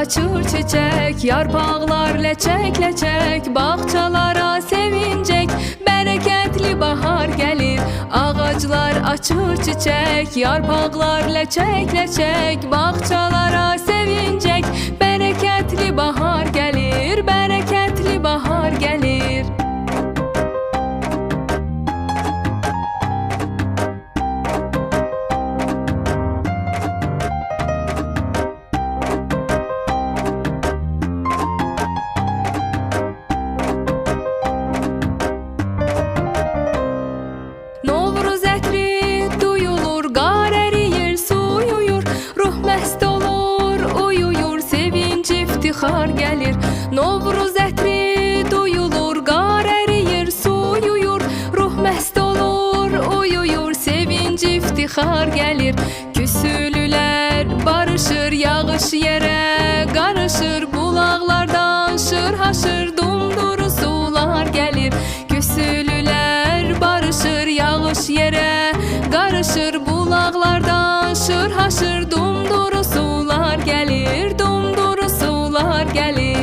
açır çiçek, yarpaqlar ləçək-ləçək, bağçalara sevincək, bərəkətli bahar gəlir. Ağaclar açır çiçək, yarpaqlar ləçək-ləçək, bağçalara sevincək, bərəkətli bahar gəlir, bərəkətli bahar gəlir. Novruz ətri duyulur, qar əriyir, su yuyur, ruh məst olur, uyuyur, sevinç iftixar gəlir. Novruz ətri duyulur, qar əriyir, su yuyur, ruh məst olur, uyuyur, sevinç iftixar gəlir. Küsülülər barışır, yağış yerə qarışır, bulaqlardan şır-haşır, dumduru sular gəlir. Küsülülər barışır, yağış yerə qarışır, bulaqlardan şır-haşır, dumduru sular gəlir, dumduru sular gəlir.